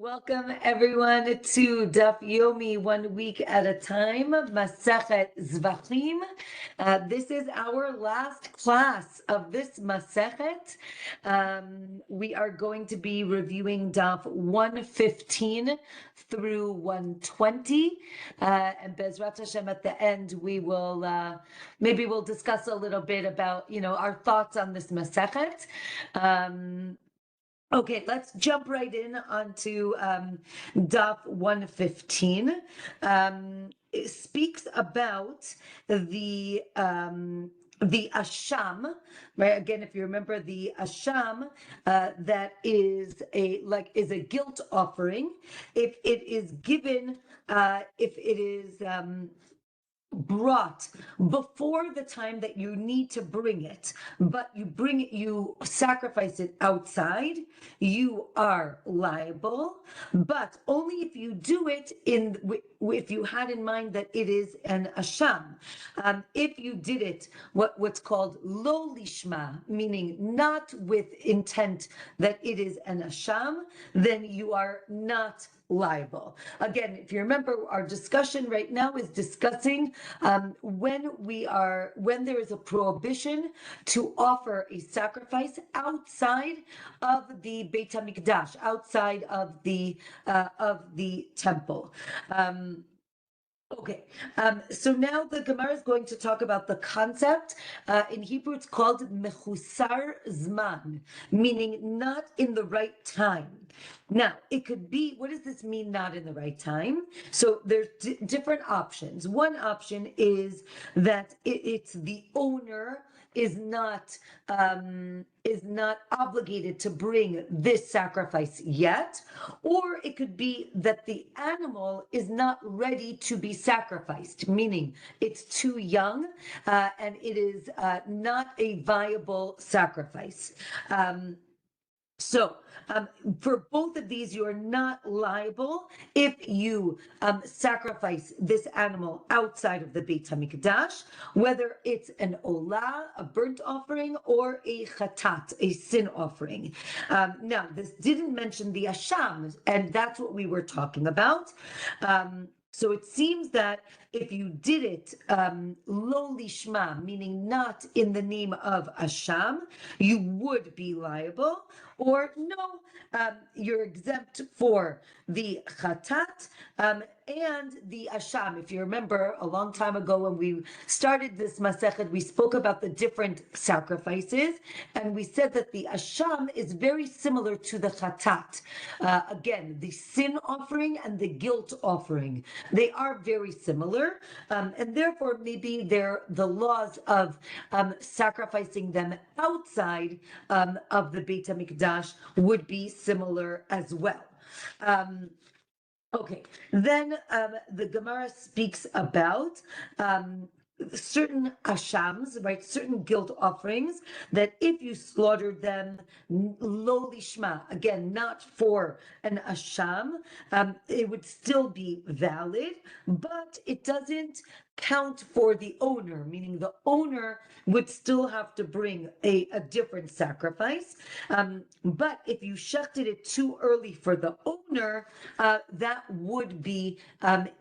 Welcome everyone to Daf Yomi, 1 week at a time, Masechet Zevachim. This is our last class of this Masechet. We are going to be reviewing Daf 115 through 120, and Bezrat Hashem at the end we will maybe we'll discuss a little bit about our thoughts on this Masechet. Okay, let's jump right in onto Daf 115. It speaks about the asham, right? Again, if you remember the asham, that is a guilt offering. If it is given, if it is brought before the time that you need to bring it, but you sacrifice it outside, you are liable, but only if you do it if you had in mind that it is an asham. If you did it what's called lo lishma, meaning not with intent that it is an asham, then you are not liable. Again, if you remember, our discussion right now is discussing when there is a prohibition to offer a sacrifice outside of the Beit HaMikdash, outside of the temple. Okay, so now the Gemara is going to talk about the concept. In Hebrew, it's called mechusar zman, meaning not in the right time. Now, it could be, what does this mean, not in the right time? So there's different options. One option is that it's the owner is not obligated to bring this sacrifice yet, or it could be that the animal is not ready to be sacrificed, meaning it's too young and it is not a viable sacrifice. So for both of these, you are not liable if you sacrifice this animal outside of the Beit HaMikdash, whether it's an olah, a burnt offering, or a chatat, a sin offering. Now, this didn't mention the asham, and that's what we were talking about. So it seems that if you did it lo lishma, meaning not in the name of asham, you would be liable, or no, you're exempt for the chatat and the asham. If you remember, a long time ago when we started this masechet, we spoke about the different sacrifices, and we said that the asham is very similar to the chatat. Again, the sin offering and the guilt offering, they are very similar, and therefore maybe the laws of sacrificing them outside of the Beit HaMikdash would be similar as well. Okay, then the Gemara speaks about certain ashams, right? Certain guilt offerings that if you slaughtered them lo lishma, again, not for an asham, it would still be valid, but it doesn't count for the owner, meaning the owner would still have to bring a different sacrifice. But if you shechted it too early for the owner, that would be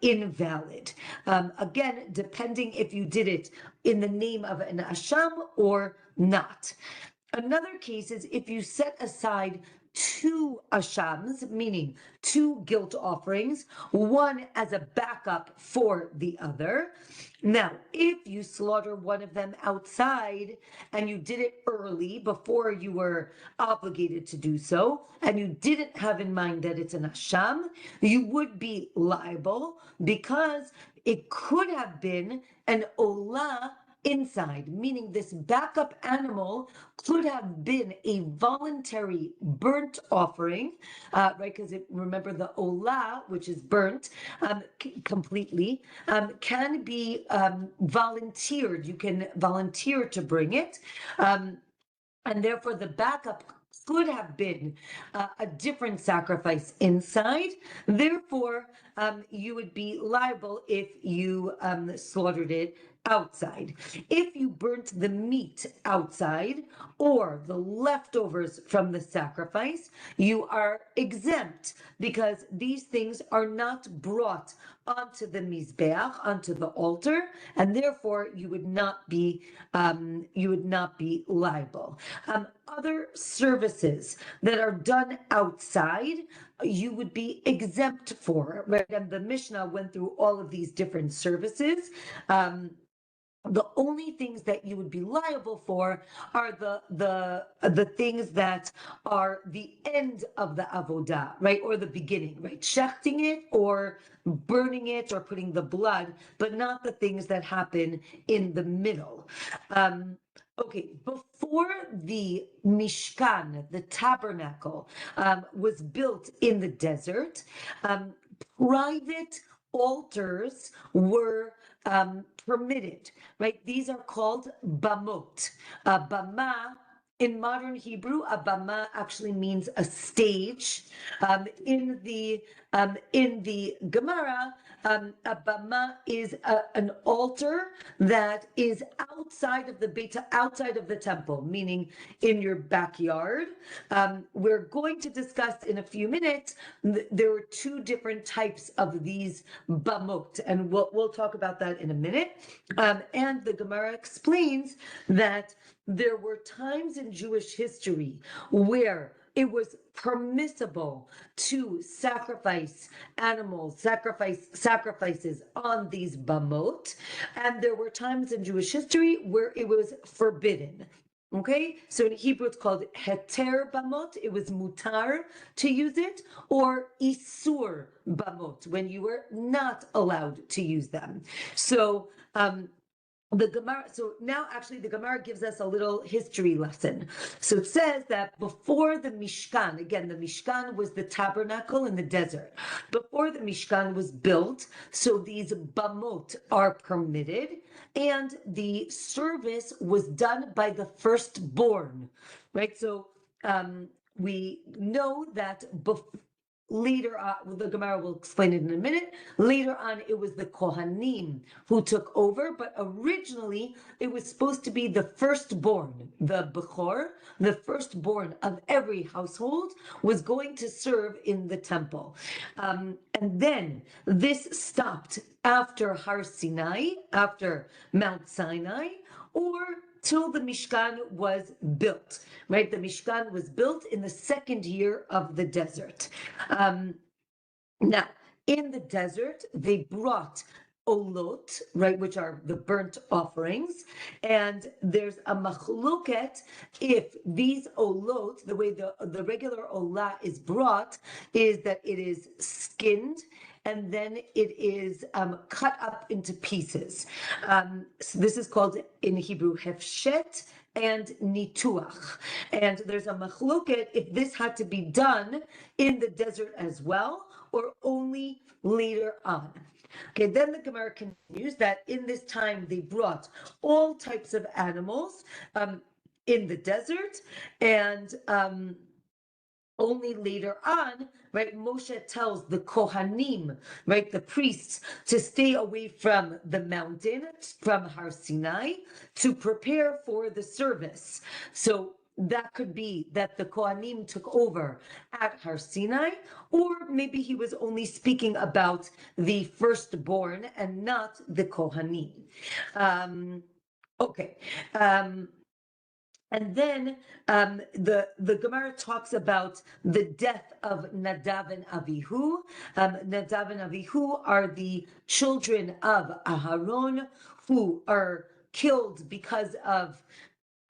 invalid. Again, depending if you did it in the name of an asham or not. Another case is if you set aside two ashams, meaning two guilt offerings, one as a backup for the other. Now, if you slaughter one of them outside and you did it early before you were obligated to do so, and you didn't have in mind that it's an asham, you would be liable because it could have been an olah inside, meaning this backup animal could have been a voluntary burnt offering, right? Because remember the olah, which is burnt completely, can be volunteered. You can volunteer to bring it, and therefore the backup could have been a different sacrifice inside. Therefore, you would be liable if you slaughtered it outside. If you burnt the meat outside or the leftovers from the sacrifice, you are exempt because these things are not brought onto the mizbeach, onto the altar, and therefore you would not be liable. Other services that are done outside, you would be exempt for, right? And the Mishnah went through all of these different services. The only things that you would be liable for are the things that are the end of the avodah, right, or the beginning, right, shechting it or burning it or putting the blood, but not the things that happen in the middle. Okay, before the Mishkan, the tabernacle, was built in the desert, private altars were permitted, right? These are called bamot. Bama, in modern Hebrew, a bama actually means a stage. In the Gemara, a bama is an altar that is outside of the temple, meaning in your backyard. We're going to discuss in a few minutes. There are two different types of these bamot, and we'll talk about that in a minute. And the Gemara explains that there were times in Jewish history where it was permissible to sacrifice animals, sacrifices on these bamot, and there were times in Jewish history where it was forbidden. Okay, so in Hebrew it's called heter bamot, it was mutar to use it, or isur bamot, when you were not allowed to use them. So the Gemara, so now actually the Gemara gives us a little history lesson. So it says that before the Mishkan, again, the Mishkan was the tabernacle in the desert. Before the Mishkan was built, so these bamot are permitted, and the service was done by the firstborn, right? So we know that later on, the Gemara will explain it in a minute. Later on, it was the Kohanim who took over, but originally it was supposed to be the firstborn, the Bechor, the firstborn of every household was going to serve in the temple. And then this stopped after Har Sinai, after Mount Sinai, or till the Mishkan was built, right? The Mishkan was built in the second year of the desert. Now, in the desert, they brought olot, right, which are the burnt offerings, and there's a machloket if these olot, the way the regular olah is brought, is that it is skinned and then it is cut up into pieces. So this is called in Hebrew hefshet and nituach. And there's a machloket if this had to be done in the desert as well, or only later on. Okay, then the Gemara continues that in this time they brought all types of animals in the desert, and only later on, right, Moshe tells the Kohanim, right, the priests, to stay away from the mountain, from Har Sinai, to prepare for the service. So that could be that the Kohanim took over at Har Sinai, or maybe he was only speaking about the firstborn and not the Kohanim. Okay. And then the Gemara talks about the death of Nadav and Avihu. Nadav and Avihu are the children of Aharon who are killed because of,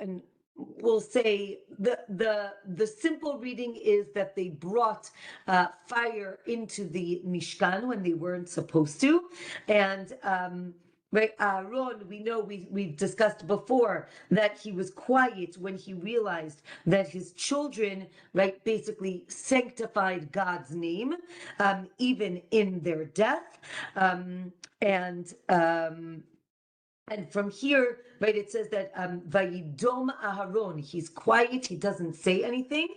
and we'll say the simple reading is that they brought fire into the Mishkan when they weren't supposed to, and right, Aaron, we know we've discussed before that he was quiet when he realized that his children, right, basically sanctified God's name, even in their death, and And from here, right, it says that Vayidom Aharon, he's quiet, he doesn't say anything.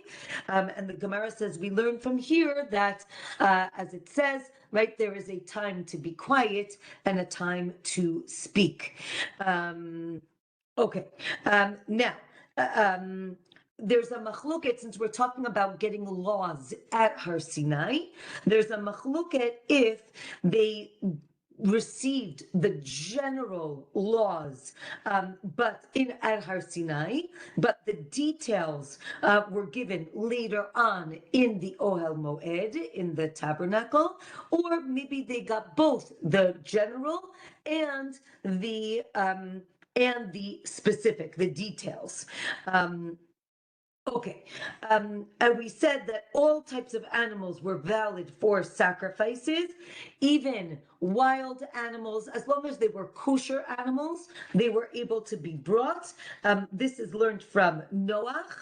And the Gemara says we learn from here that, as it says, right, there is a time to be quiet and a time to speak. Okay, now, there's a machloket, since we're talking about getting laws at Har Sinai, there's a machloket if they received the general laws, but at Har Sinai, but the details were given later on in the Ohel Moed, in the tabernacle, or maybe they got both the general and the specific, the details. Okay, and we said that all types of animals were valid for sacrifices, even wild animals, as long as they were kosher animals, they were able to be brought. This is learned from Noach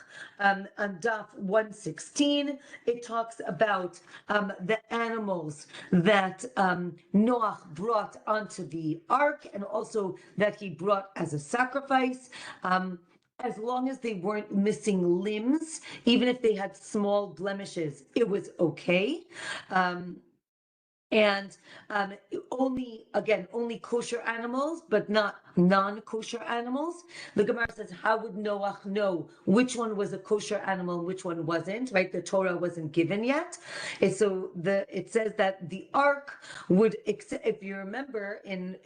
on Daf 116. It talks about the animals that Noach brought onto the ark, and also that he brought as a sacrifice. As long as they weren't missing limbs, even if they had small blemishes, it was okay. And only kosher animals, but not non-kosher animals. The Gemara says, how would Noach know which one was a kosher animal and which one wasn't, right? The Torah wasn't given yet. And so it says that the ark would, if you remember in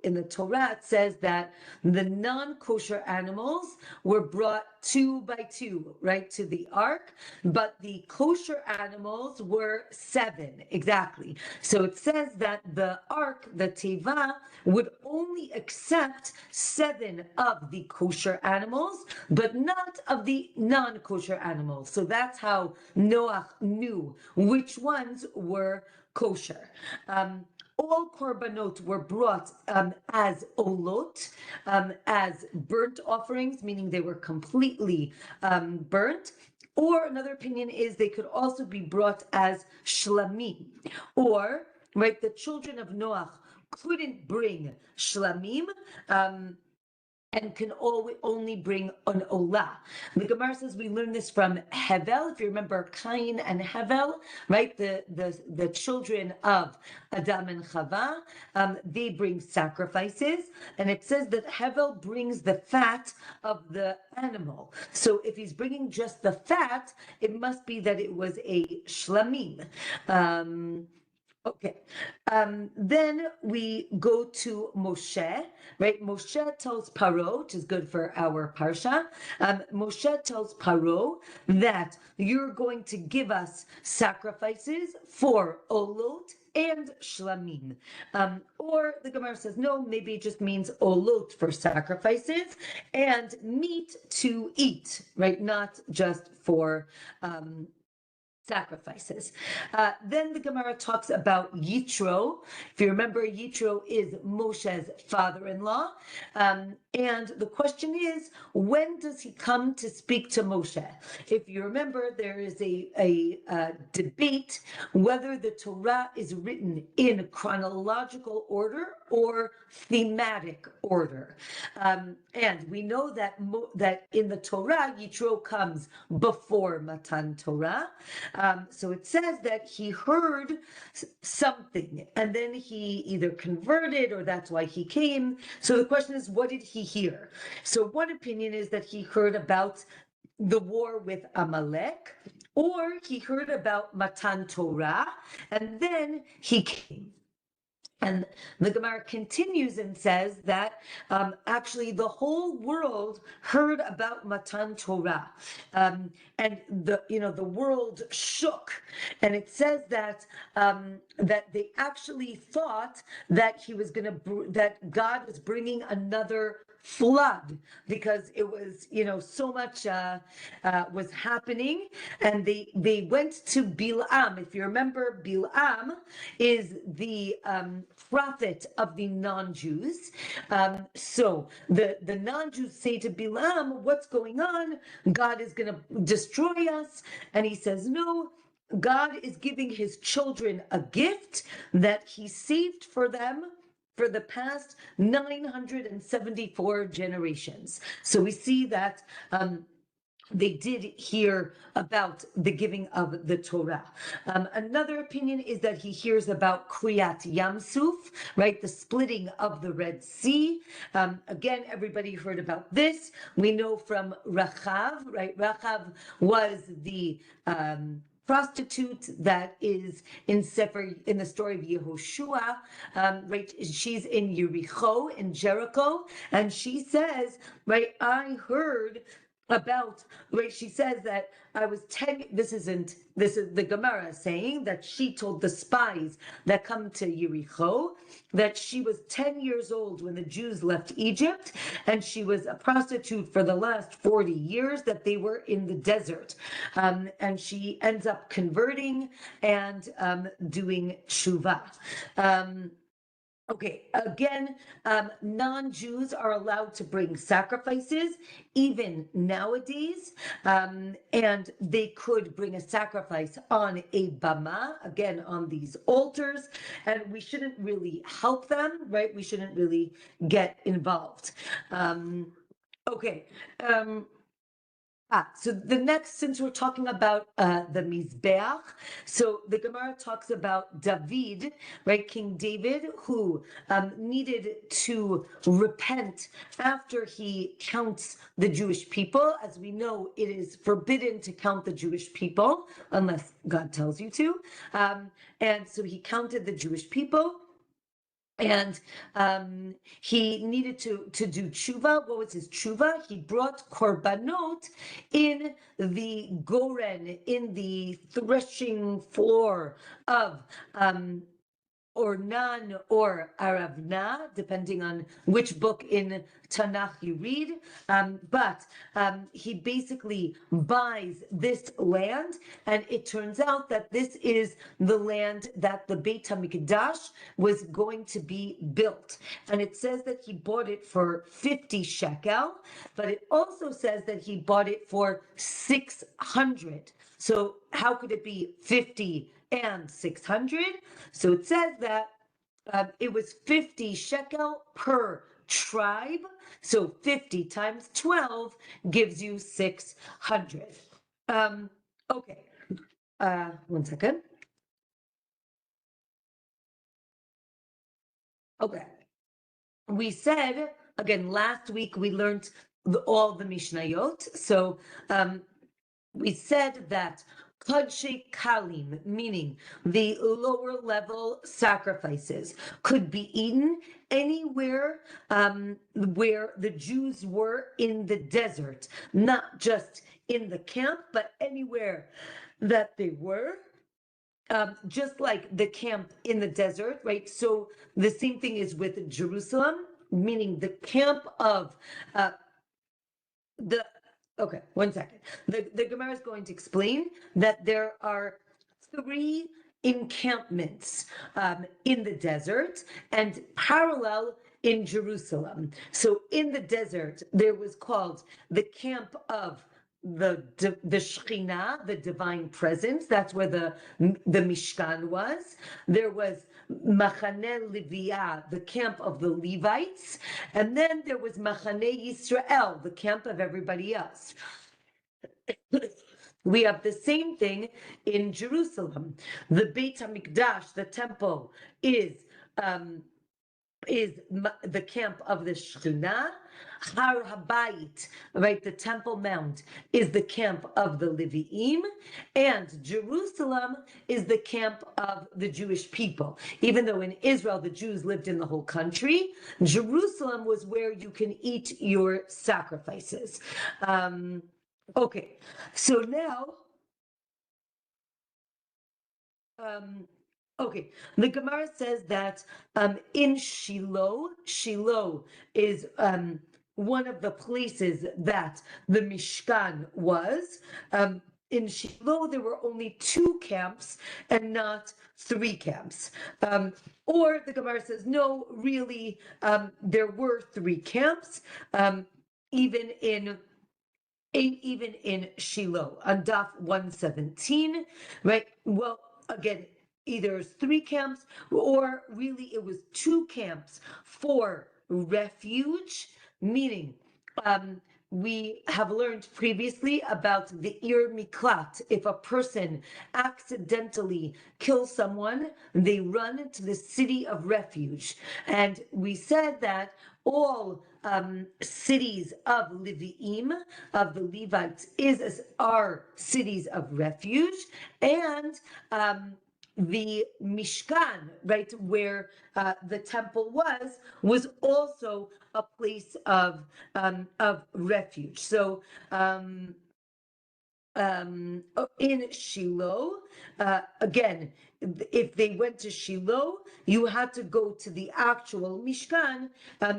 the Torah, it says that the non-kosher animals were brought 2 by 2, right, to the ark, but the kosher animals were 7, exactly. So it says that the ark, the teva, would only accept 7 of the kosher animals, but not of the non-kosher animals. So that's how Noach knew which ones were kosher. All korbanot were brought as olot, as burnt offerings, meaning they were completely burnt. Or another opinion is they could also be brought as shlamim, or, right, the children of Noach couldn't bring shlamim, and can only bring an olah. The Gemara says we learn this from Hevel. If you remember Cain and Hevel, right? The children of Adam and Chava, they bring sacrifices, and it says that Hevel brings the fat of the animal. So if he's bringing just the fat, it must be that it was a shlamim. Okay, then we go to Moshe, right? Moshe tells Paro, which is good for our parsha. Moshe tells Paro that you're going to give us sacrifices for olot and shlamim. Or the Gemara says, no, maybe it just means olot for sacrifices and meat to eat, right? Not just for sacrifices. Then the Gemara talks about Yitro. If you remember, Yitro is Moshe's father-in-law. And the question is, when does he come to speak to Moshe? If you remember, there is a debate whether the Torah is written in chronological order or thematic order. And we know that that in the Torah, Yitro comes before Matan Torah. So it says that he heard something and then he either converted or that's why he came. So the question is, what did he hear? So one opinion is that he heard about the war with Amalek, or he heard about Matan Torah and then he came. And the Gemara continues and says that actually the whole world heard about Matan Torah, and the world shook. And it says that that they actually thought that that God was bringing another flood because it was so much was happening, and they went to Bilam. If you remember, Bilam is the prophet of the non-Jews. So the non-Jews say to Bilam, what's going on? God is going to destroy us. And he says, no, God is giving his children a gift that he saved for them for the past 974 generations. So we see that they did hear about the giving of the Torah. Another opinion is that he hears about Kriyat Yamsuf, right? The splitting of the Red Sea. Again, everybody heard about this. We know from Rachav, right? Rachav was the prostitute that is in the story of Yehoshua, right? She's in Yericho, in Jericho, and she says, right, I heard about, right, she says that I was 10, this is the Gemara saying that she told the spies that come to Yericho that she was 10 years old when the Jews left Egypt, and she was a prostitute for the last 40 years that they were in the desert. And she ends up converting and doing tshuva. Okay, again, non-Jews are allowed to bring sacrifices, even nowadays, and they could bring a sacrifice on a bama, again, on these altars, and we shouldn't really help them, right? We shouldn't really get involved. Okay. So the next, since we're talking about the Mizbeach, so the Gemara talks about David, right, King David, who needed to repent after he counts the Jewish people. As we know, it is forbidden to count the Jewish people unless God tells you to. And so he counted the Jewish people. And he needed to do tshuva. What was his tshuva? He brought korbanot in the goren, in the threshing floor of Ornan or Aravna, depending on which book in Tanakh you read. But he basically buys this land, and it turns out that this is the land that the Beit HaMikdash was going to be built. And it says that he bought it for 50 shekel, but it also says that he bought it for 600. So how could it be 50 and 600? So it says that it was 50 shekel per tribe. So 50 times 12 gives you 600. Okay. One second. Okay. We said, again, last week we learned all the Mishnayot. So we said that Kodshei Kalim, meaning the lower level sacrifices, could be eaten anywhere where the Jews were in the desert, not just in the camp, but anywhere that they were. Just like the camp in the desert, right? So the same thing is with Jerusalem, meaning the camp of the Okay, one second. The Gemara is going to explain that there are 3 encampments in the desert and parallel in Jerusalem. So in the desert, there was called the camp of the Shekhinah, the divine presence. That's where the Mishkan was. There was Machane Leviah, the camp of the Levites, and then there was Machane Yisrael, the camp of everybody else. We have the same thing in Jerusalem. The Beit HaMikdash, the temple, is the camp of the Shekhinah. Har Habayit, right, the Temple Mount, is the camp of the Leviim, and Jerusalem is the camp of the Jewish people. Even though in Israel the Jews lived in the whole country, Jerusalem was where you can eat your sacrifices. Okay, so now, okay, the Gemara says that in Shiloh, Shiloh is one of the places that the Mishkan was. In Shiloh, there were only 2 camps and not 3 camps. Or the Gemara says, no, really, there were 3 camps, even in Shiloh, on Daf 117, right? Well, again, either 3 camps, or really it was 2 camps for refuge, meaning we have learned previously about the ir miklat. If a person accidentally kills someone, they run to the city of refuge. And we said that all cities of Leviim, of the Levites, are cities of refuge, and the Mishkan, right, where the temple was also a place of refuge. So in Shiloh, again, if they went to Shiloh, you had to go to the actual Mishkan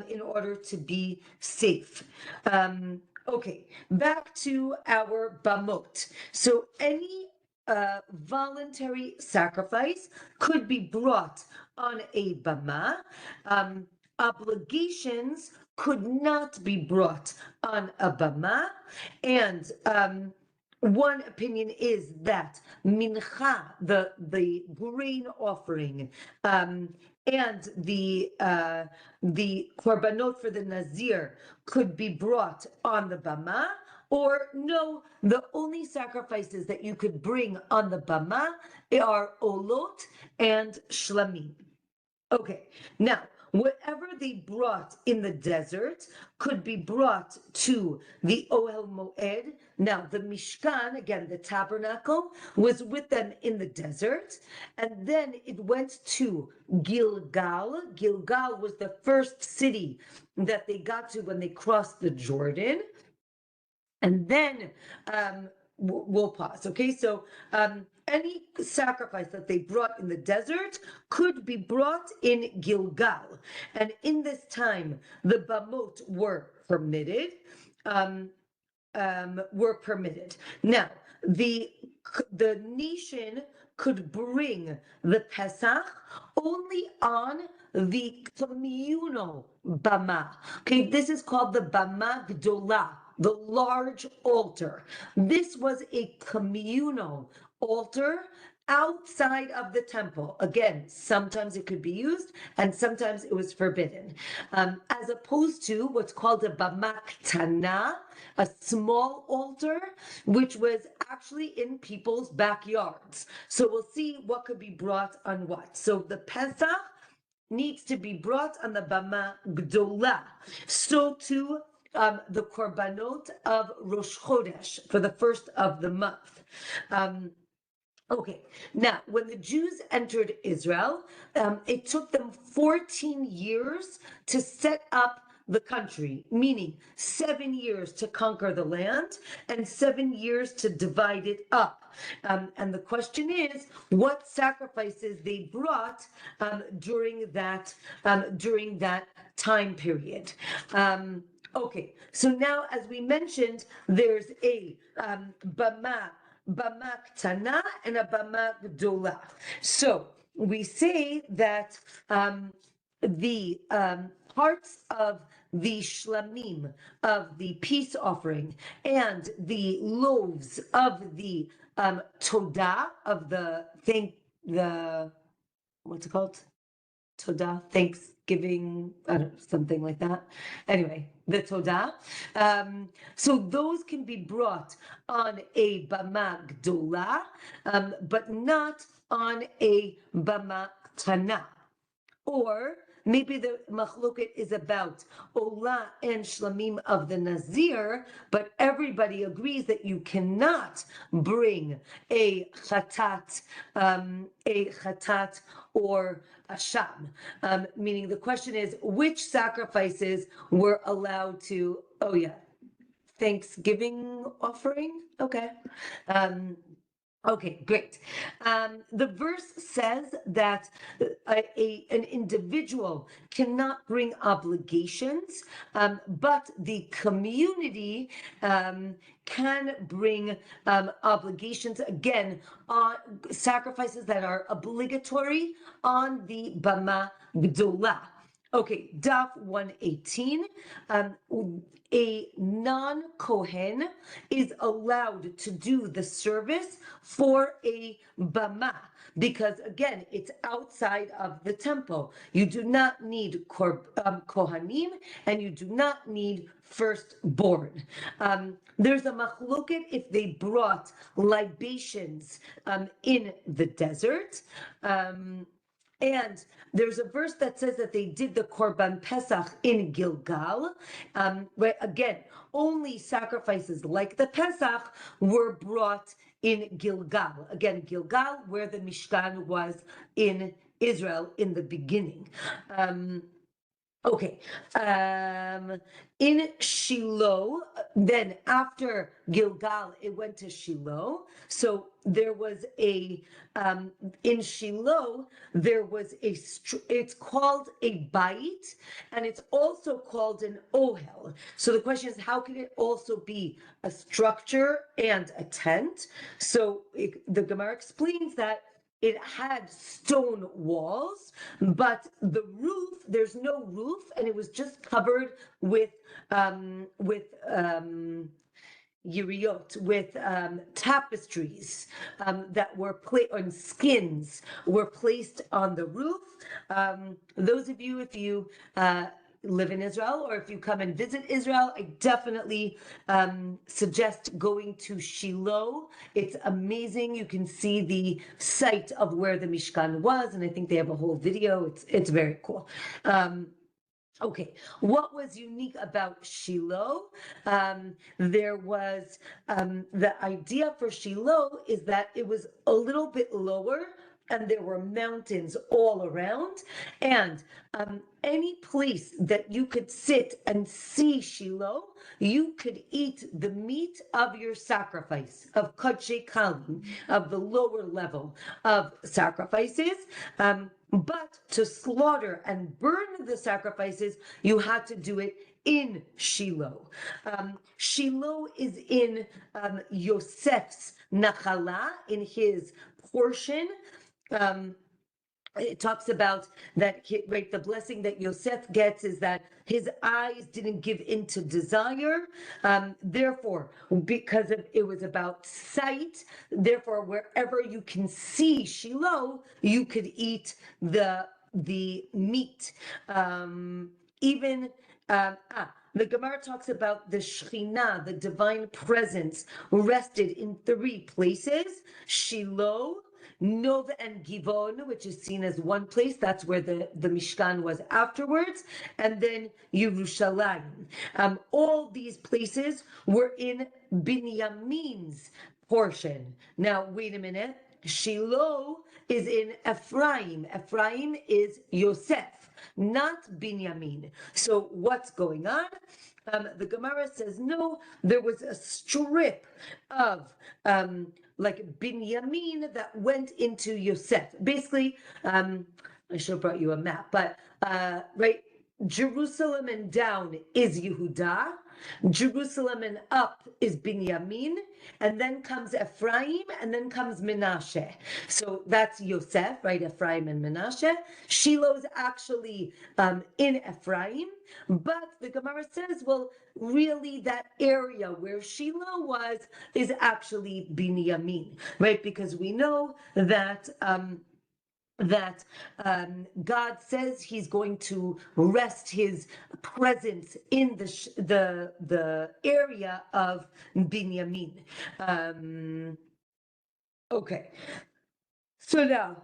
in order to be safe. Okay, back to our bamot. So any voluntary sacrifice could be brought on a bama. Obligations could not be brought on a bama, and one opinion is that mincha, the grain offering, and the korbanot for the nazir could be brought on the bama, or no, the only sacrifices that you could bring on the bama are olot and shlamim. Okay, now whatever they brought in the desert could be brought to the Ohel Moed. Now, the Mishkan, again, the tabernacle, was with them in the desert, and then it went to Gilgal. Gilgal was the first city that they got to when they crossed the Jordan. And then we'll pause. Okay, so any sacrifice that they brought in the desert could be brought in Gilgal, and in this time the bamot were permitted. Now the nation could bring the Pesach only on the communal bama. Okay, this is called the bama gdolah, the large altar. This was a communal altar outside of the temple. Again, sometimes it could be used and sometimes it was forbidden. As opposed to what's called a bama ktana, a small altar, which was actually in people's backyards. So we'll see what could be brought on what. So the Pesach needs to be brought on the bama gdolah. So too the korbanot of Rosh Chodesh for the first of the month. Okay, now when the Jews entered Israel, it took them 14 years to set up the country, meaning 7 years to conquer the land and 7 years to divide it up. And the question is, what sacrifices they brought during that time period. Okay, so now, as we mentioned, there's a bama ktana and a bama gdolah. So we say that the parts of the shlamim, of the peace offering, and the loaves of the todah, of the what's it called? Todah, Thanksgiving, I don't know, something like that. Anyway, the Todah. So those can be brought on a bama gdolah, but not on a bama ktana. Or maybe the machloket is about olah and shlamim of the nazir, but everybody agrees that you cannot bring a chatat or a sham. Meaning the question is, which sacrifices were allowed to? Oh yeah, Thanksgiving offering. Okay. Okay, great. The verse says that an individual cannot bring obligations, but the community can bring obligations, again, on sacrifices that are obligatory on the bama gdolah. Okay, Daf 118. A non-Kohen is allowed to do the service for a bama because, again, it's outside of the temple. You do not need Kohanim and you do not need firstborn. There's a machloket if they brought libations in the desert. And there's a verse that says that they did the Korban Pesach in Gilgal. Where again, only sacrifices like the Pesach were brought in Gilgal. Again, Gilgal, where the Mishkan was in Israel in the beginning. Okay. In Shiloh, then after Gilgal, it went to Shiloh. So there was in Shiloh, there was it's called a bait, and it's also called an ohel. So the question is, how can it also be a structure and a tent? So the Gemara explains that it had stone walls, but the roof, there's no roof, and it was just covered with yiriot, with tapestries that were on skins were placed on the roof. Those of you, if you live in Israel or if you come and visit Israel, I definitely suggest going to Shiloh. It's amazing. You can see the site of where the Mishkan was, and I think they have a whole video. It's very cool. Okay, what was unique about Shiloh? There was the idea for Shiloh is that it was a little bit lower and there were mountains all around, and any place that you could sit and see Shiloh, you could eat the meat of your sacrifice, of Kodshe Kalim, of the lower level of sacrifices. But to slaughter and burn the sacrifices, you had to do it in Shiloh. Shiloh is in Yosef's Nachala, in his portion. It talks about that, right? The blessing that Yosef gets is that his eyes didn't give in to desire. Therefore, because it was about sight, therefore, wherever you can see Shiloh, you could eat the meat. The Gemara talks about the Shekhinah, the divine presence, rested in 3 places: Shiloh, Nov and Givon, which is seen as one place. That's where the Mishkan was afterwards. And then Yerushalayim. All these places were in Binyamin's portion. Now, wait a minute. Shiloh is in Ephraim. Ephraim is Yosef, not Binyamin. So what's going on? The Gemara says, no, there was a strip of like Binyamin that went into Yosef. Basically, I should have brought you a map, but right, Jerusalem and down is Yehuda, Jerusalem and up is Binyamin, and then comes Ephraim, and then comes Menashe. So that's Yosef, right? Ephraim and Menashe. Shiloh is actually in Ephraim, but the Gemara says, well, really that area where Shiloh was is actually Binyamin, right? Because we know that God says he's going to rest his presence in the area of Binyamin. Okay, so now,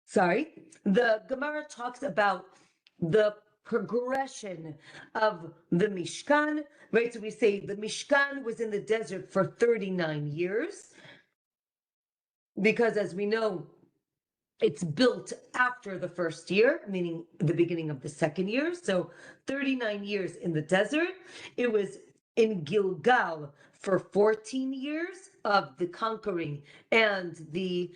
sorry, the Gemara talks about the progression of the Mishkan, right? So we say the Mishkan was in the desert for 39 years. Because as we know, it's built after the first year, meaning the beginning of the second year. So 39 years in the desert. It was in Gilgal for 14 years of the conquering and the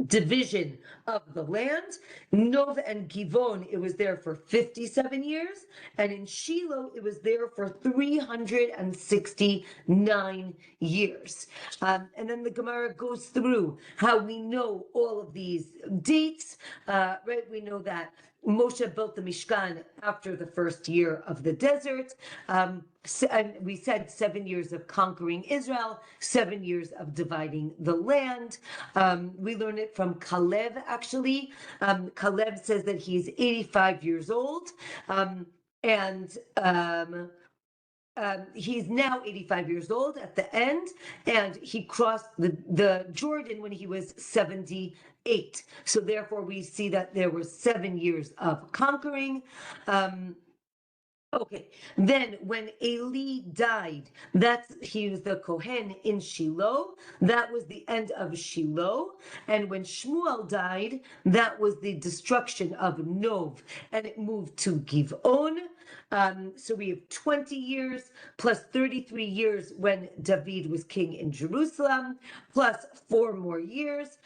division of the land. Nov and Givon, it was there for 57 years. And in Shiloh, it was there for 369 years. And then the Gemara goes through how we know all of these dates, right? We know that Moshe built the Mishkan after the first year of the desert. And we said 7 years of conquering Israel, 7 years of dividing the land. We learn it from Caleb, actually. Caleb says that he's 85 years old. And he's now 85 years old at the end, and he crossed the Jordan when he was 78. So therefore, we see that there were 7 years of conquering. Okay, then when Eli died, he was the Kohen in Shiloh. That was the end of Shiloh. And when Shmuel died, that was the destruction of Nov, and it moved to Givon. So we have 20 years plus 33 years when David was king in Jerusalem, plus 4 more years,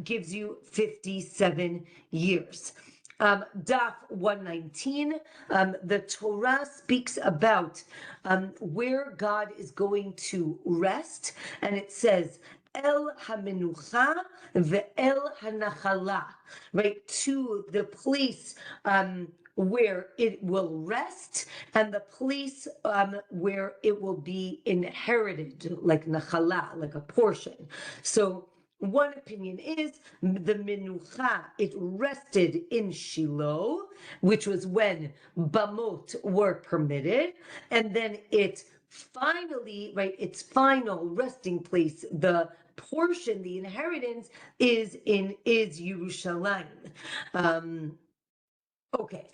gives you 57 years. Daf 119, the Torah speaks about where God is going to rest, and it says, El hamenucha ve'el hanachala, right, to the place where it will rest, and the place where it will be inherited, like nachala, like a portion. So one opinion is the menucha, it rested in Shiloh, which was when bamot were permitted, and then it finally, right, its final resting place, the portion, the inheritance, is Yerushalayim. Okay,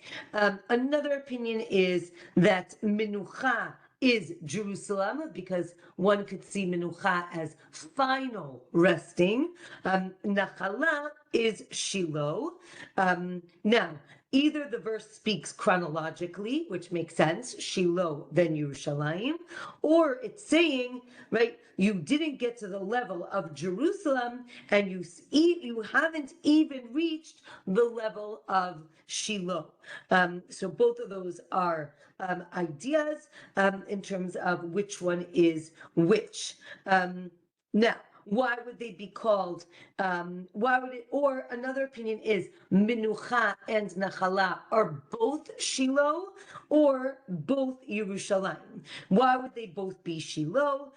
another opinion is that menucha is Jerusalem, because one could see menucha as final resting. Nachala is Shiloh. Now, either the verse speaks chronologically, which makes sense, Shiloh, then Yerushalayim, or it's saying, right, you didn't get to the level of Jerusalem, and you haven't even reached the level of Shiloh. So both of those are ideas in terms of which one is which. Now, why would they be called? Or another opinion is Menucha and Nachala are both Shiloh or both Yerushalayim. Why would they both be Shiloh?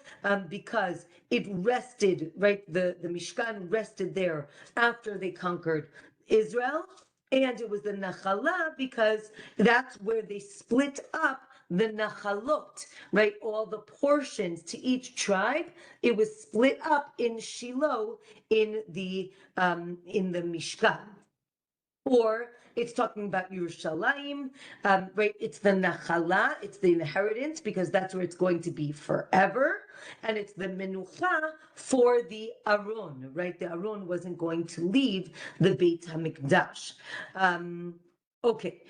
Because it rested, right? The Mishkan rested there after they conquered Israel. And it was the Nachala because that's where they split up the Nachalot, right? All the portions to each tribe. It was split up in Shiloh in the Mishkan. Or it's talking about Yerushalayim, right? It's the Nachala, it's the inheritance, because that's where it's going to be forever. And it's the Menucha for the Aron, right? The Aron wasn't going to leave the Beit HaMikdash. Okay,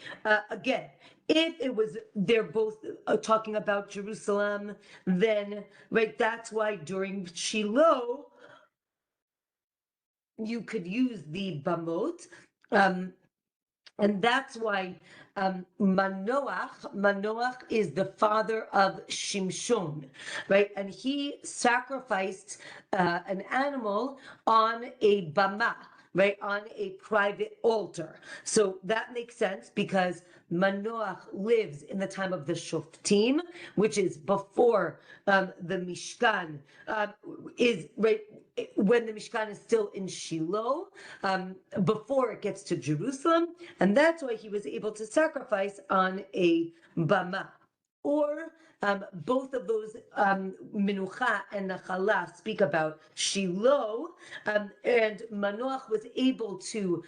again, if it was, they're both talking about Jerusalem, then, right, that's why during Shiloh, you could use the bamot, and that's why Manoach is the father of Shimshon, right? And he sacrificed an animal on a bama, right, on a private altar. So that makes sense because Manoach lives in the time of the Shoftim, which is before the Mishkan is, right, when the Mishkan is still in Shiloh, before it gets to Jerusalem, and that's why he was able to sacrifice on a bama. Or both of those, Menucha and Nachala, speak about Shiloh, and Manoach was able to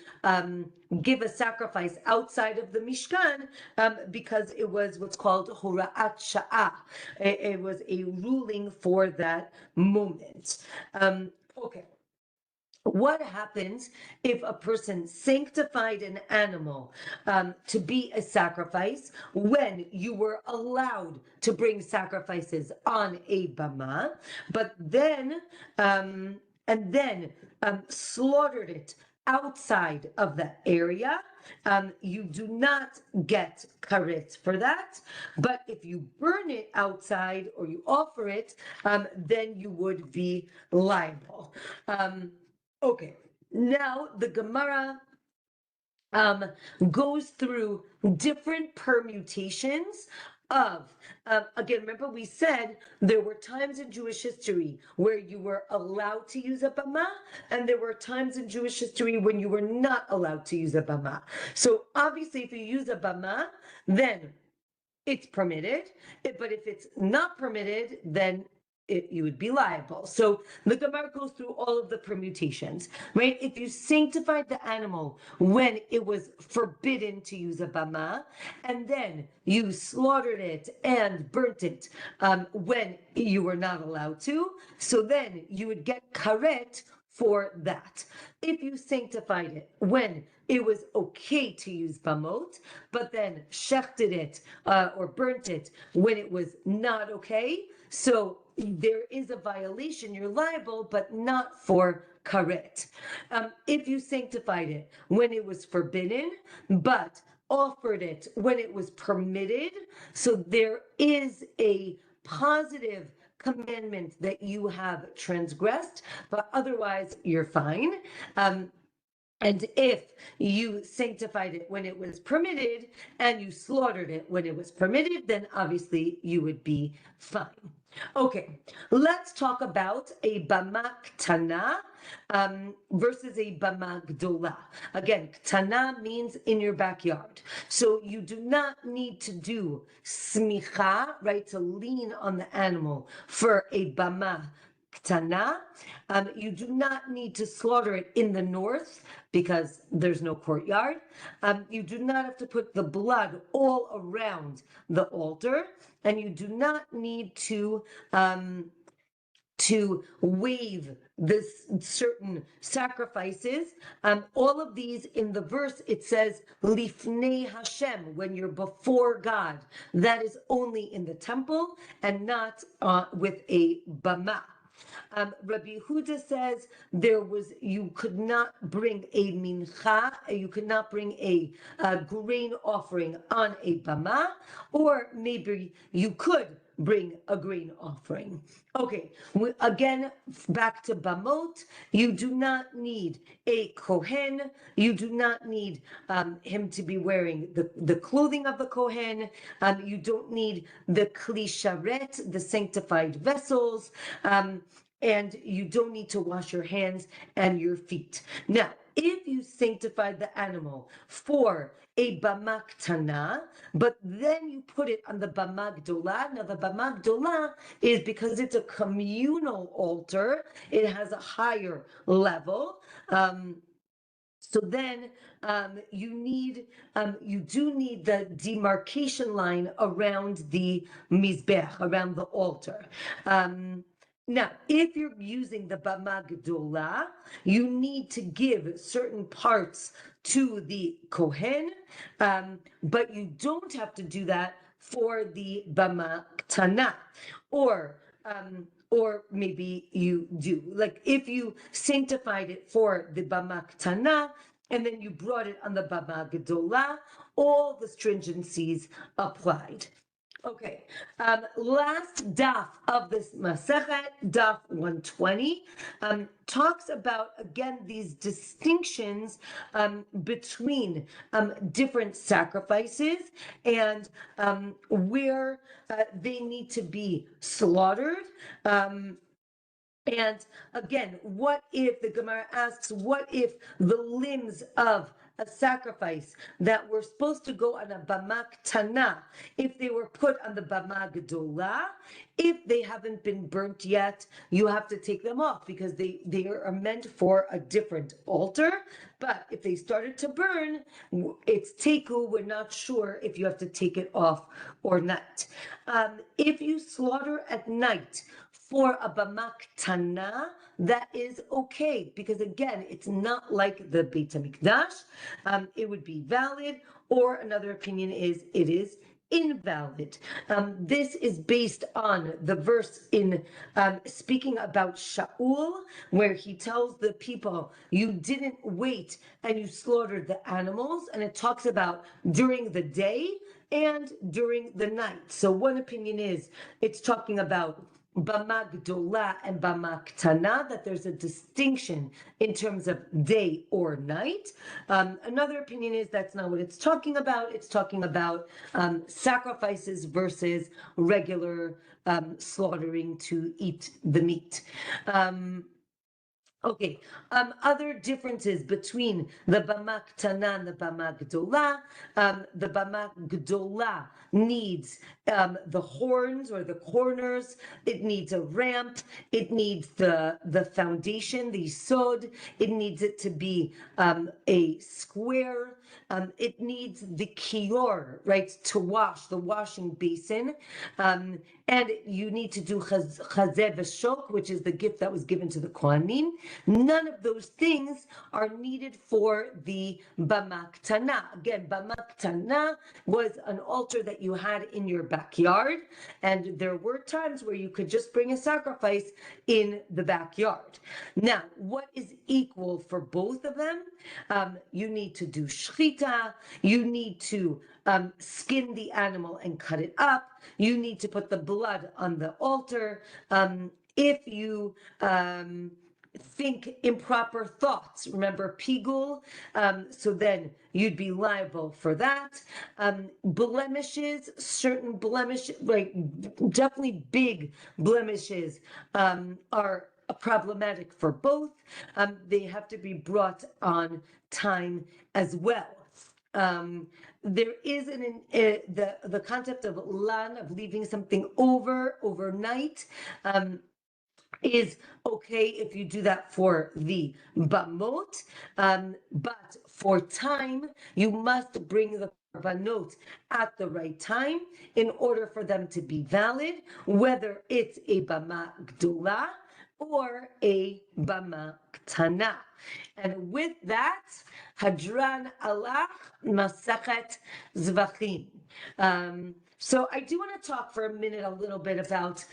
give a sacrifice outside of the Mishkan because it was what's called Hora'at Sha'ah. It was a ruling for that moment. Okay. What happens if a person sanctified an animal to be a sacrifice when you were allowed to bring sacrifices on a bama, but then and then slaughtered it outside of the area, you do not get karet for that. But if you burn it outside or you offer it, then you would be liable. Okay, now the Gemara goes through different permutations of, again, remember we said there were times in Jewish history where you were allowed to use a bama, and there were times in Jewish history when you were not allowed to use a bama. So obviously, if you use a bama, then it's permitted, but if it's not permitted, then you would be liable. So the Gemara goes through all of the permutations, right? If you sanctified the animal when it was forbidden to use a bama, and then you slaughtered it and burnt it when you were not allowed to, so then you would get karet for that. If you sanctified it when it was okay to use bamot, but then shechted it or burnt it when it was not okay, so there is a violation, you're liable, but not for karet. If you sanctified it when it was forbidden, but offered it when it was permitted, so there is a positive commandment that you have transgressed, but otherwise you're fine. And if you sanctified it when it was permitted and you slaughtered it when it was permitted, then obviously you would be fine. Okay, let's talk about a bama ktana versus a bama gdola. Again, ktana means in your backyard. So you do not need to do smicha, right, to lean on the animal for a bama ktana. You do not need to slaughter it in the north because there's no courtyard. You do not have to put the blood all around the altar, and you do not need to waive this certain sacrifices. All of these in the verse, it says lifnei Hashem, when you're before God. That is only in the temple and not with a bama. Rabbi Yehuda says you could not bring a mincha, you could not bring a grain offering on a bama, or maybe you could bring a grain offering. Okay, again, back to bamot. You do not need a kohen. You do not need him to be wearing the clothing of the kohen. You don't need the kli sharet, the sanctified vessels. And you don't need to wash your hands and your feet. Now, if you sanctified the animal for a bama ktana, but then you put it on the bama gdola. Now, the bama gdola is because it's a communal altar. It has a higher level. So then you do need the demarcation line around the mizbech, around the altar. Now, if you're using the bama gdola, you need to give certain parts to the kohen, but you don't have to do that for the bama ktana, or maybe you do. Like if you sanctified it for the bama ktana and then you brought it on the bama gdola, all the stringencies applied. Okay, last daf of this Masechet, daf 120, talks about, again, these distinctions between different sacrifices and where they need to be slaughtered. And again, what if, the Gemara asks, what if the limbs of a sacrifice that were supposed to go on a bama ktana, if they were put on the bama gdola, if they haven't been burnt yet, you have to take them off because they are meant for a different altar. But if they started to burn, it's teku. We're not sure if you have to take it off or not. If you slaughter at night for a bama ktana, that is okay, because again, it's not like the Beit HaMikdash. It would be valid, or another opinion is it is invalid. This is based on the verse in speaking about Shaul, where he tells the people, you didn't wait and you slaughtered the animals, and it talks about during the day and during the night. So one opinion is it's talking about bama gdola and bama ktana, that there's a distinction in terms of day or night. Another opinion is that's not what it's talking about. It's talking about sacrifices versus regular slaughtering to eat the meat. Okay, other differences between the bama ktana and the bama gdola. The bama gdola needs the horns or the corners. It needs a ramp. It needs the foundation, the yisod. It needs it to be a square. It needs the kior, right, to wash, the washing basin. And you need to do chazeh v'shok, which is the gift that was given to the Kohanim. None of those things are needed for the bama ktana. Again, bama ktana was an altar that you had in your backyard, and there were times where you could just bring a sacrifice in the backyard. Now, what is equal for both of them? You need to do shchita, you need to skin the animal and cut it up, you need to put the blood on the altar. If you think improper thoughts, remember pigul, so then you'd be liable for that. Blemishes, certain blemishes, like definitely big blemishes, are problematic for both. They have to be brought on time as well. There is the concept of lan, of leaving something overnight, is okay if you do that for the bamot, but for time, you must bring the bamot at the right time in order for them to be valid, whether it's a bama gdola or a bama ktana. And with that, Hadran alach Masechet Zevachim. So I do want to talk for a minute a little bit about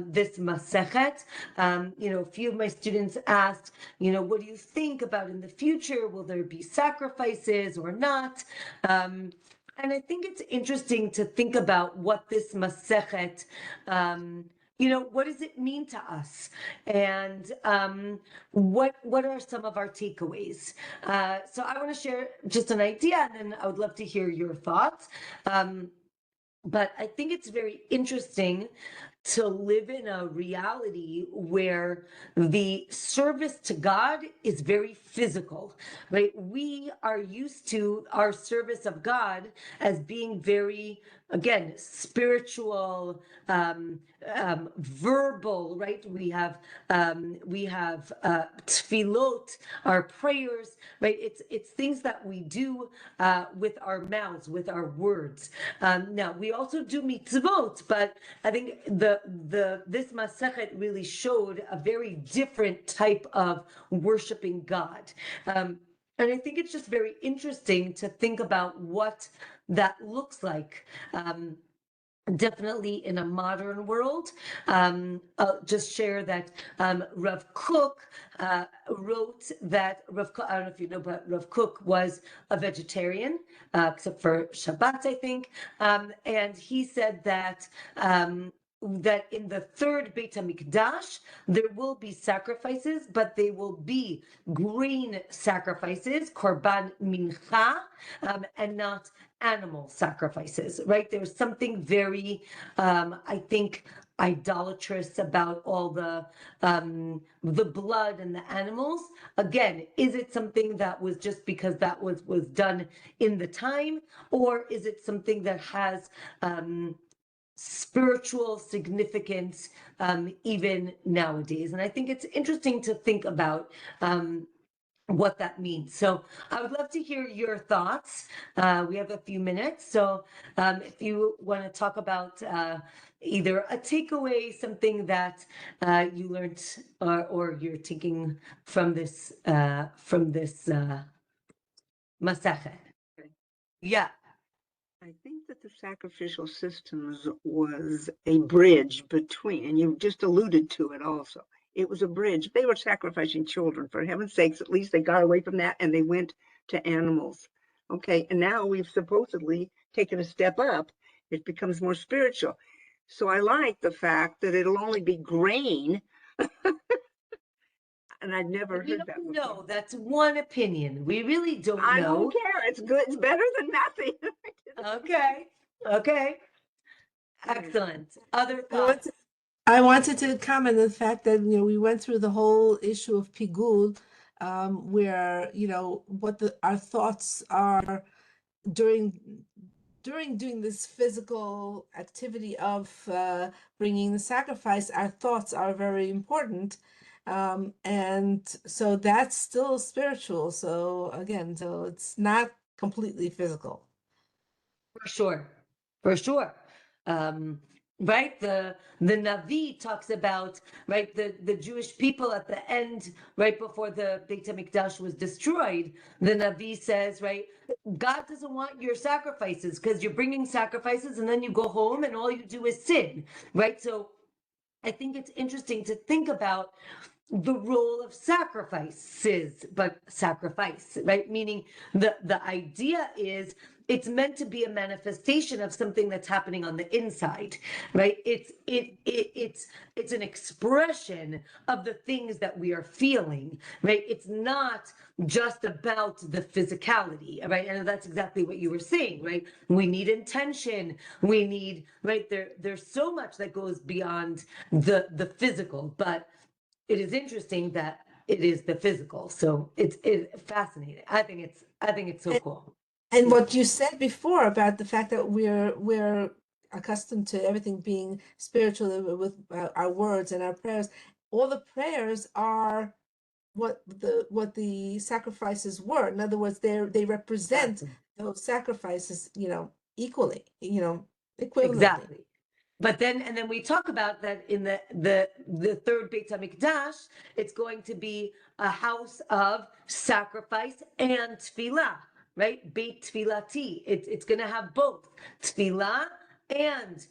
this Masechet. A few of my students asked, what do you think about in the future? Will there be sacrifices or not? And I think it's interesting to think about what this Masechet, what does it mean to us? And what are some of our takeaways? So I want to share just an idea, and then I would love to hear your thoughts. But I think it's very interesting to live in a reality where the service to God is very physical, right? We are used to our service of God as being very, again, spiritual, verbal, right? We have tefillot, our prayers, right? It's things that we do with our mouths, with our words. Now we also do mitzvot, but I think this Masechet really showed a very different type of worshiping God. And I think it's just very interesting to think about what that looks like. Definitely in a modern world. I'll just share that Rav Kook wrote that I don't know if you know, but Rav Kook was a vegetarian, except for Shabbat, I think. And he said that that in the third Beit HaMikdash, there will be sacrifices, but they will be grain sacrifices, korban mincha, and not animal sacrifices, right? There's something very, I think, idolatrous about all the blood and the animals. Again, is it something that was just because that was done in the time, or is it something that has spiritual significance even nowadays? And I think it's interesting to think about what that means. So I would love to hear your thoughts. We have a few minutes. So if you want to talk about either a takeaway, something that you learned or you're taking from this Masechet. Okay. Yeah. I think that the sacrificial systems was a bridge between, and you just alluded to it also. It was a bridge. They were sacrificing children. For heaven's sakes, at least they got away from that and they went to animals. Okay, and now we've supposedly taken a step up. It becomes more spiritual. So I like the fact that it'll only be grain. And I'd never We heard that don't before. know. That's one opinion. We really don't I know. don't care. It's good. It's better than nothing. Okay. Okay. Excellent. Other I want thoughts? I wanted to comment on the fact that we went through the whole issue of pigul, where what our thoughts are during doing this physical activity of bringing the sacrifice. Our thoughts are very important, and so that's still spiritual. So again, so it's not completely physical. For sure. For sure. Right? The Navi talks about, right, the Jewish people at the end, right before the Beit HaMikdash was destroyed. The Navi says, right, God doesn't want your sacrifices because you're bringing sacrifices and then you go home and all you do is sin, right? So I think it's interesting to think about the role of sacrifices, but sacrifice, right? Meaning the idea is it's meant to be a manifestation of something that's happening on the inside, right? It's an expression of the things that we are feeling, right? It's not just about the physicality, right? And that's exactly what you were saying, right? We need intention. We need, right? There's so much that goes beyond the physical, but it is interesting that it is the physical. So it's fascinating. I think it's so cool. And what you said before about the fact that we're accustomed to everything being spiritual with our words and our prayers, all the prayers are what the sacrifices were. In other words, they represent those sacrifices, equally, equivalently. Exactly. But then we talk about that in the third Beit HaMikdash, it's going to be a house of sacrifice and tefillah, right? Beit Tefillati. It's going to have both tefillah and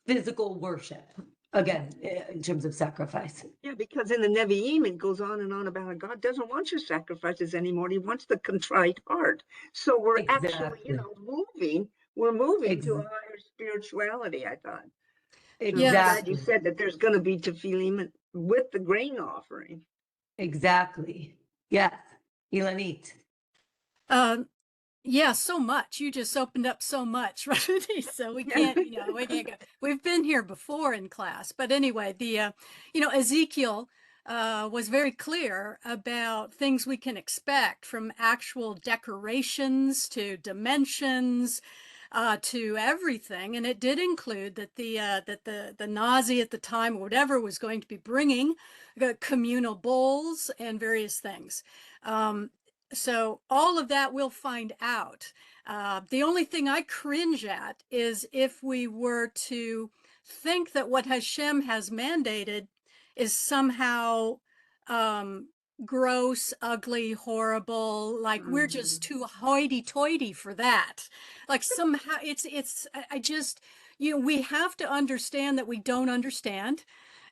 physical worship. Again, in terms of sacrifice. Yeah, because in the Nevi'im, it goes on and on about how God doesn't want your sacrifices anymore. He wants the contrite heart. So we're actually, moving. We're moving to a higher spirituality, I thought. Exactly. So I'm glad you said that there's going to be tefillim with the grain offering. Exactly. Yes. Ilanit. Yeah, so much. You just opened up so much, right? So we can't, we can't go. We've been here before in class, but anyway, Ezekiel was very clear about things we can expect, from actual decorations to dimensions to everything, and it did include that the Nazi at the time, or whatever, was going to be bringing communal bowls and various things. So all of that we'll find out. The only thing I cringe at is if we were to think that what Hashem has mandated is somehow gross, ugly, horrible, like we're just too hoity-toity for that. Like somehow we have to understand that we don't understand.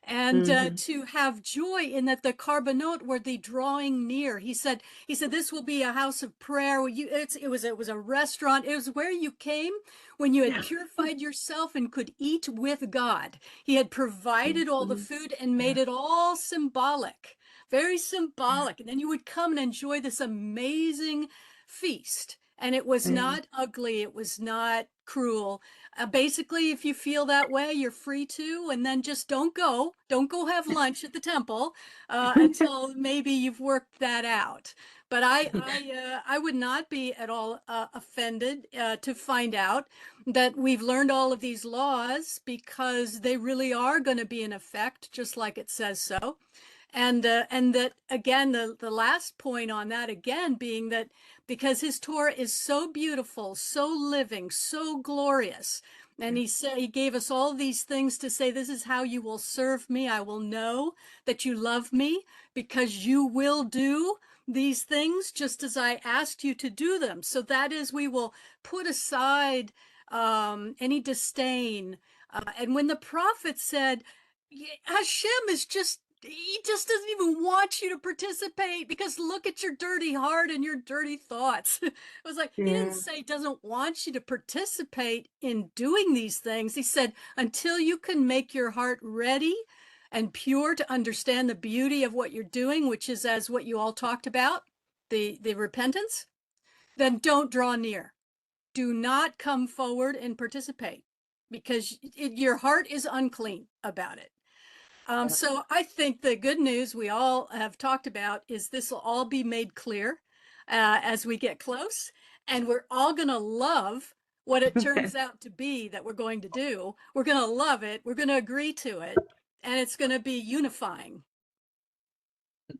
And to have joy in that the carbonot were the drawing near. He said this will be a house of prayer. It was a restaurant. It was where you came when you had purified yourself and could eat with God. He had provided all the food and made it all symbolic, very symbolic. And then you would come and enjoy this amazing feast. And it was not ugly. It was not cruel. Basically, if you feel that way, you're free to, and then just don't go have lunch at the temple until maybe you've worked that out. But I would not be at all offended to find out that we've learned all of these laws, because they really are going to be in effect, just like it says so. And that, again, the last point on that, again, being that because his Torah is so beautiful, so living, so glorious, and he said, he gave us all these things to say, this is how you will serve me. I will know that you love me because you will do these things just as I asked you to do them. So that is, we will put aside any disdain. And when the prophet said, Hashem is he just doesn't even want you to participate because look at your dirty heart and your dirty thoughts. It was like, he didn't say he doesn't want you to participate in doing these things. He said, until you can make your heart ready and pure to understand the beauty of what you're doing, which is as what you all talked about, the repentance, then don't draw near. Do not come forward and participate because your heart is unclean about it. So I think the good news we all have talked about is this will all be made clear as we get close, and we're all going to love what it turns out to be that we're going to do. We're going to love it. We're going to agree to it, and it's going to be unifying.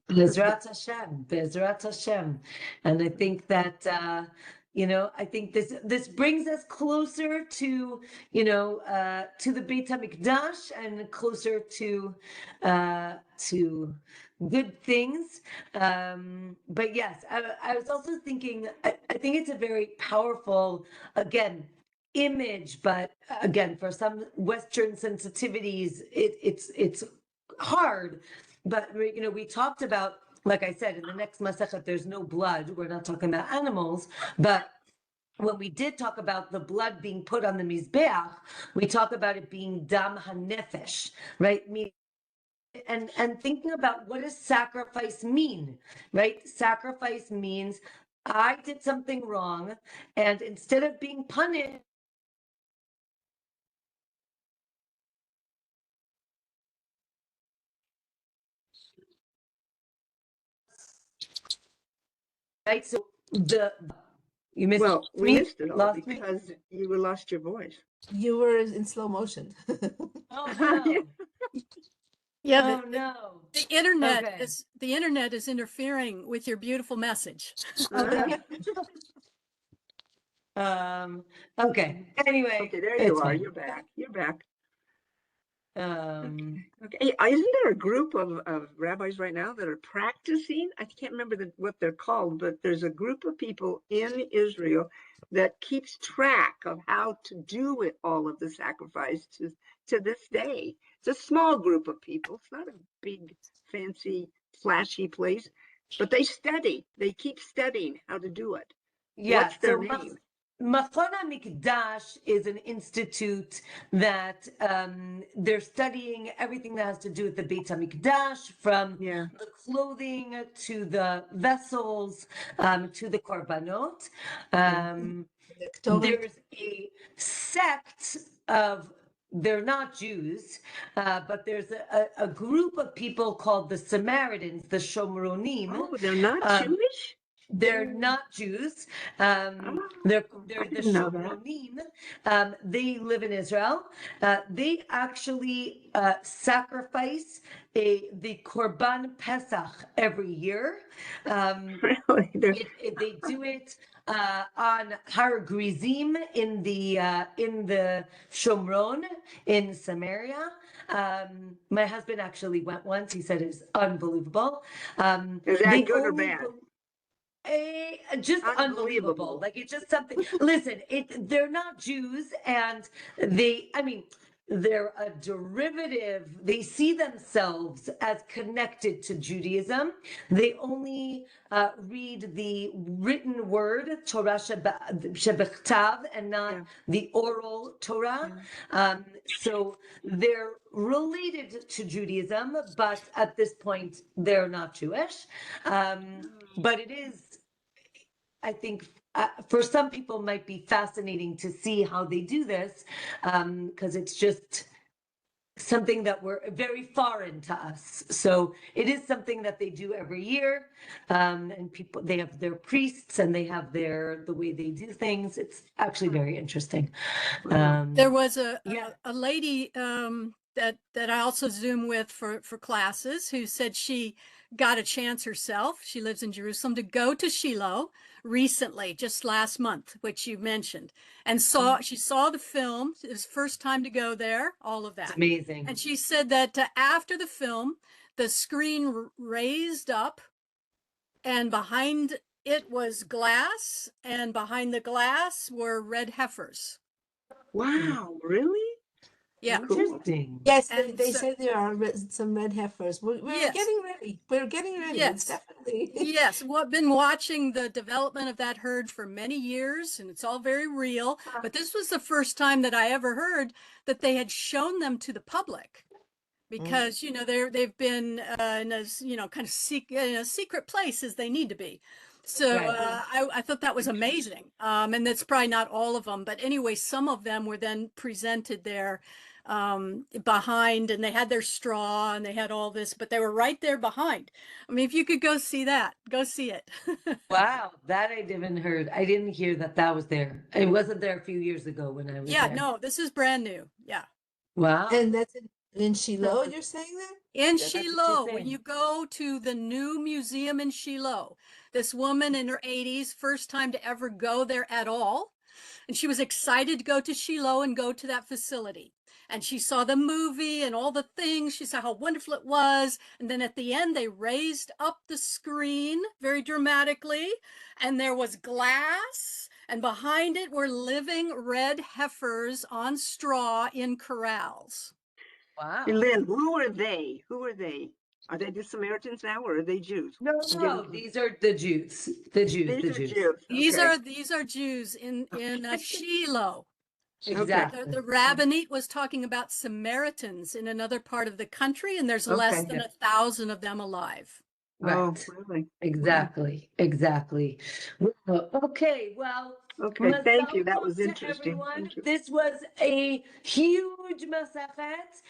Bezrat Hashem, Bezrat Hashem. And I think that, I think this brings us closer to, to the Beit HaMikdash and closer to good things. But yes, I was also thinking, I think it's a very powerful, again, image, but again, for some Western sensitivities, it's hard. But we talked about, like I said, in the next Masechet, there's no blood. We're not talking about animals, but when we did talk about the blood being put on the Mizbeach, we talk about it being dam hanefesh, right? And thinking about what does sacrifice mean, right? Sacrifice means I did something wrong, and instead of being punished, right? So you missed we me? missed it all Lost me? because you lost your voice. You were in slow motion. Oh no. Yeah, Oh no. the internet Okay. is interfering with your beautiful message. Okay. Okay. Anyway, Okay, there it's you are. fine. You're back. You're back. Um, Okay. Hey, isn't there a group of rabbis right now that are practicing? I can't remember what they're called, but there's a group of people in Israel that keeps track of how to do it, all of the sacrifice to this day. It's a small group of people. It's not a big, fancy, flashy place, but they study. They keep studying how to do it. yeah, What's their so name? Machon HaMikdash is an institute that they're studying everything that has to do with the Beit HaMikdash, from Yeah. the clothing to the vessels to the korbanot. There's a sect of, they're not Jews, but there's a group of people called the Samaritans, the Shomronim. Oh, they're not Jewish? They're not Jews. Oh, They're I the didn't know that. Shomronim. They live in Israel. They actually sacrifice the Korban Pesach every year. Really? They do it on Har Grizim in the Shomron in Samaria. My husband actually went once. He said it's unbelievable. Is They that good or only bad? just unbelievable. Like, it's just something. Listen, they're not Jews, and they're a derivative. They see themselves as connected to Judaism. They only read the written word, Torah Shebechtav, and not the oral Torah. So they're related to Judaism, but at this point, they're not Jewish. But it is, I think, for some people might be fascinating to see how they do this, because it's just something that we're very foreign to us. So it is something that they do every year, and people, they have their priests and they have the way they do things. It's actually very interesting. There was a Yeah. lady that I also Zoom with for classes, who said she got a chance herself. She lives in Jerusalem, to go to Shiloh recently, just last month, which you mentioned, and she saw the film. It was first time to go there, all of It's that. amazing. And she said that after the film, the screen raised up, and behind it was glass, and behind the glass were red heifers. Wow, really? Yeah. Cool. Interesting. Yes, And they so- say there are some red heifers. We're Yes. getting ready. We're getting ready. It's Yes. definitely. Yes, well, I've been watching the development of that herd for many years, and it's all very real. But this was the first time that I ever heard that they had shown them to the public, because they've been in a kind of in a secret place as they need to be. So Right. I thought that was amazing. And that's probably not all of them, but anyway, some of them were then presented there behind, and they had their straw and they had all this, but they were right there behind. I mean, if you could go see that, go see it. Wow, that I didn't heard. I didn't hear that that was there. It wasn't there a few years ago when I was Yeah, there. no, this is brand new. Yeah. Wow. And that's in Shiloh, you're saying that? In Yeah, that's what you're Shiloh, when saying. you go to the new museum in Shiloh, this woman in her 80s, first time to ever go there at all. And she was excited to go to Shiloh and go to that facility. And she saw the movie and all the things. She saw how wonderful it was. And then at the end, they raised up the screen very dramatically, and there was glass. And behind it were living red heifers on straw in corrals. Wow. And Lynn, who are they? Who are they? Are they the Samaritans now, or are they Jews? No, no, these are the Jews. The Jews, These the are Jews. Jews. These Okay. are Jews in Shiloh. Exactly. The rabbinate was talking about Samaritans in another part of the country, and there's less Okay. than 1,000 of them alive. Right. Oh, really? Exactly. Exactly. Well, okay. Well, Okay. Thank you. Mazal That tov was to interesting. everyone. Thank you. This was a huge Masechet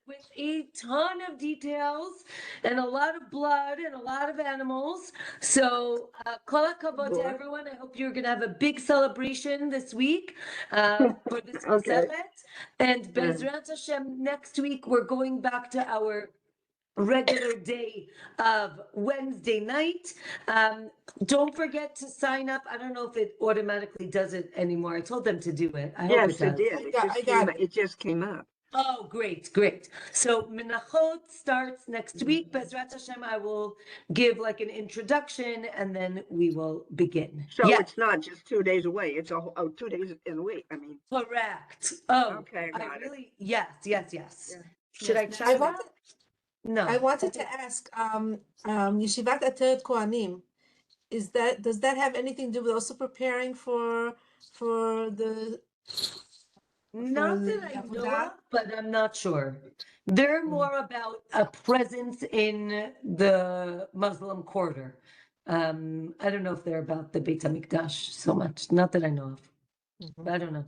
with a ton of details and a lot of blood and a lot of animals. So, kol hakavod to Boy. everyone. I hope you're going to have a big celebration this week for this Okay. Masechet. And Bezrat Hashem, next week we're going back to our regular day of Wednesday night. Don't forget to sign up. I don't know if it automatically does it anymore. I told them to do it. I hope Yes, it they does. did. I got it. It just came up. Oh, great, great. So Menachot starts next week. Bezrat Hashem, I will give like an introduction and then we will begin. So Yes, it's not just 2 days away. It's 2 days in a week. I mean, correct. Oh, okay, I got it. really, yes. Yeah. Should I Yes, check I it wanted, out? No. I wanted to ask, Yeshivat Ateret Kohanim, does that have anything to do with also preparing for the Not that I know Avodah? of, but I'm not sure. They're more about a presence in the Muslim quarter. I don't know if they're about the Beit HaMikdash so much. Not that I know of. I don't know.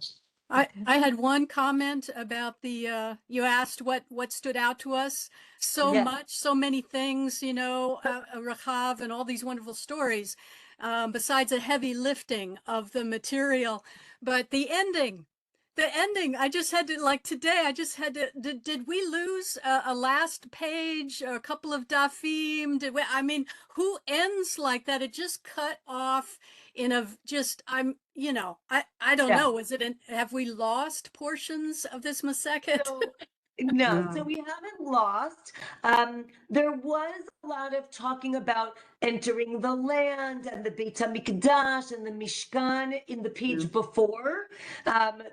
I had one comment about the you asked what stood out to us so Yeah. much, so many things, Rachav and all these wonderful stories, besides a heavy lifting of the material. But the ending, I just had to, like today, I just had to, did we lose a last page, a couple of dafim? I mean, who ends like that? It just cut off in a just, I don't Yeah. know. Have we lost portions of this Masechet? No, No. so we haven't lost. There was a lot of talking about entering the land and the Beit HaMikdash and the Mishkan in the page before.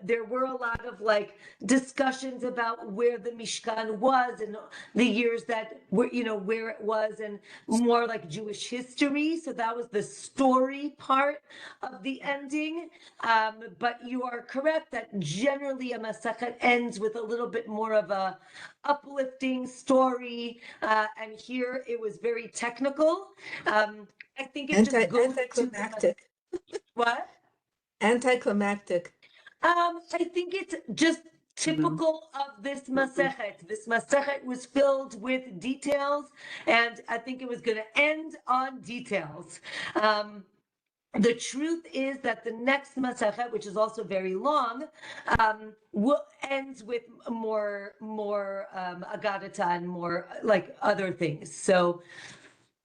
There were a lot of like discussions about where the Mishkan was and the years that were, where it was, and more like Jewish history. So that was the story part of the ending. But you are correct that generally a Masechet ends with a little bit more of a uplifting story, and here it was very technical. I think it just goes Anticlimactic. what? Anticlimactic. I think it's just typical of this Masechet. This Masechet was filled with details, and I think it was going to end on details. The truth is that the next Masechet, which is also very long, will ends with more Agadata and more like other things. So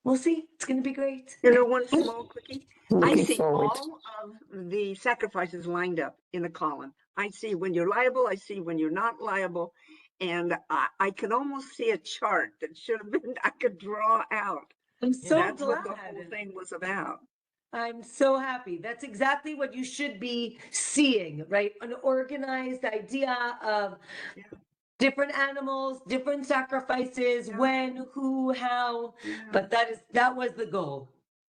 we'll see. It's going to be great. One small quickie. I Looking see forward. all of the sacrifices lined up in a column. I see when you're liable. I see when you're not liable. And I can almost see a chart that should have been, I could draw out. I'm so That's what the glad. whole thing was about. I'm so happy. That's exactly what you should be seeing, right? An organized idea of Yeah. different animals, different sacrifices, Yeah. when, who, how. Yeah. But that was the goal.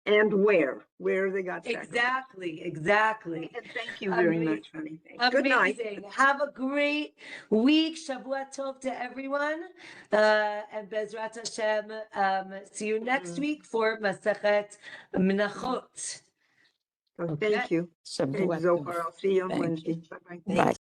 And where they got sacrificed. Exactly. And thank you very Amazing. much, honey. Thanks. Good night. Amazing. Have a great week. Shavua Tov to everyone. And Bezrat Hashem, see you next week for Masechet Menachot. So Okay. thank you. Shavua And Zohar, tov. I'll see you on Thank Wednesday. Bye-bye. Bye.